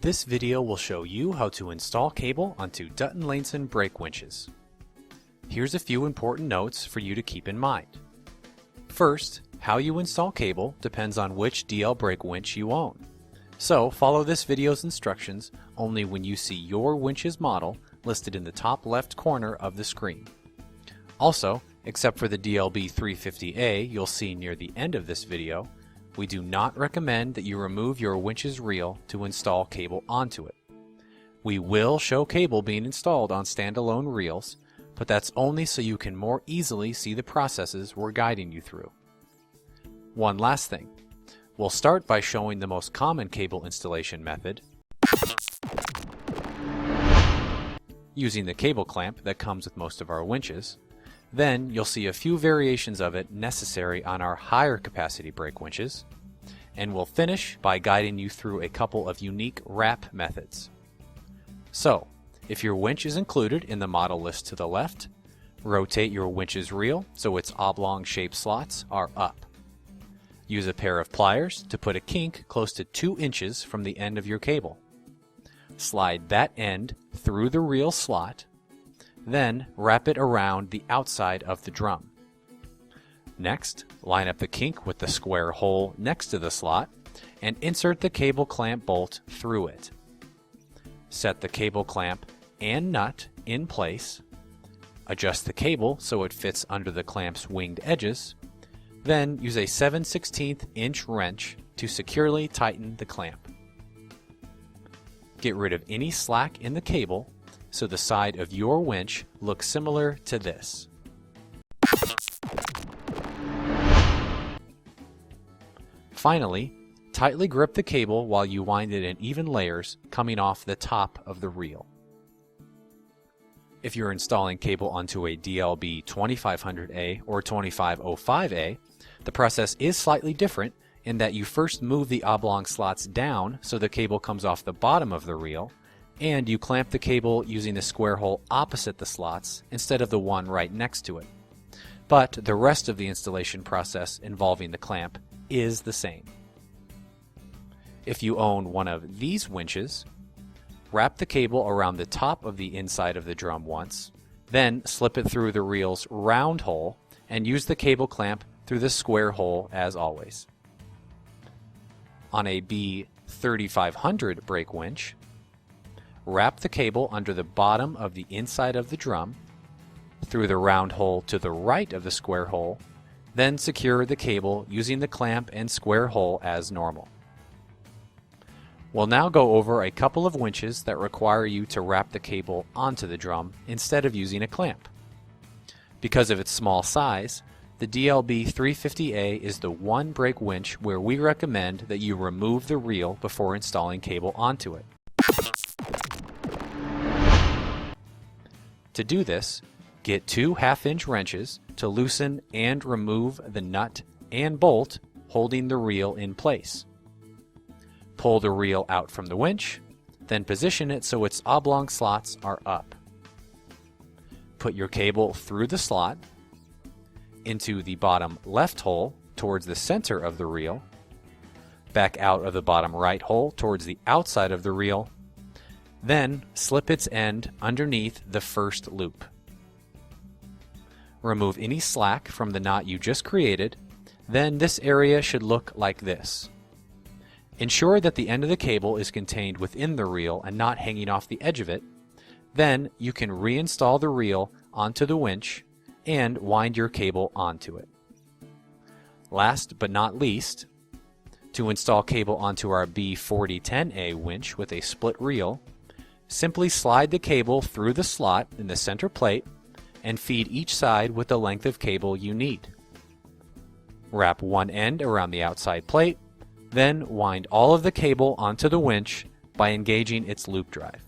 This video will show you how to install cable onto Dutton-Lainson brake winches. Here's a few important notes for you to keep in mind. First, how you install cable depends on which DL brake winch you own. So follow this video's instructions only when you see your winch's model listed in the top left corner of the screen. Also, except for the DLB 350A you'll see near the end of this video, we do not recommend that you remove your winch's reel to install cable onto it. We will show cable being installed on standalone reels, but that's only so you can more easily see the processes we're guiding you through. One last thing. We'll start by showing the most common cable installation method, using the cable clamp that comes with most of our winches. Then you'll see a few variations of it necessary on our higher capacity brake winches, and we'll finish by guiding you through a couple of unique wrap methods. So, if your winch is included in the model list to the left, rotate your winch's reel so its oblong shaped slots are up. Use a pair of pliers to put a kink close to 2 inches from the end of your cable. Slide that end through the reel slot, then wrap it around the outside of the drum. Next, line up the kink with the square hole next to the slot and insert the cable clamp bolt through it. Set the cable clamp and nut in place. Adjust the cable so it fits under the clamp's winged edges. Then use a 7/16 inch wrench to securely tighten the clamp. Get rid of any slack in the cable so the side of your winch looks similar to this. Finally, tightly grip the cable while you wind it in even layers coming off the top of the reel. If you're installing cable onto a DLB 2500A or 2505A, the process is slightly different in that you first move the oblong slots down so the cable comes off the bottom of the reel, and you clamp the cable using the square hole opposite the slots instead of the one right next to it. But the rest of the installation process involving the clamp is the same. If you own one of these winches, wrap the cable around the top of the inside of the drum once, then slip it through the reel's round hole and use the cable clamp through the square hole as always. On a B3500 brake winch, wrap the cable under the bottom of the inside of the drum, through the round hole to the right of the square hole, then secure the cable using the clamp and square hole as normal. We'll now go over a couple of winches that require you to wrap the cable onto the drum instead of using a clamp. Because of its small size, the DLB 350A is the one brake winch where we recommend that you remove the reel before installing cable onto it. To do this, get 2 half-inch wrenches to loosen and remove the nut and bolt holding the reel in place. Pull the reel out from the winch, then position it so its oblong slots are up. Put your cable through the slot, into the bottom left hole towards the center of the reel, back out of the bottom right hole towards the outside of the reel, then slip its end underneath the first loop. Remove any slack from the knot you just created, then this area should look like this. Ensure that the end of the cable is contained within the reel and not hanging off the edge of it. Then you can reinstall the reel onto the winch and wind your cable onto it. Last but not least, to install cable onto our B4010A winch with a split reel, simply slide the cable through the slot in the center plate and feed each side with the length of cable you need. Wrap one end around the outside plate, then wind all of the cable onto the winch by engaging its loop drive.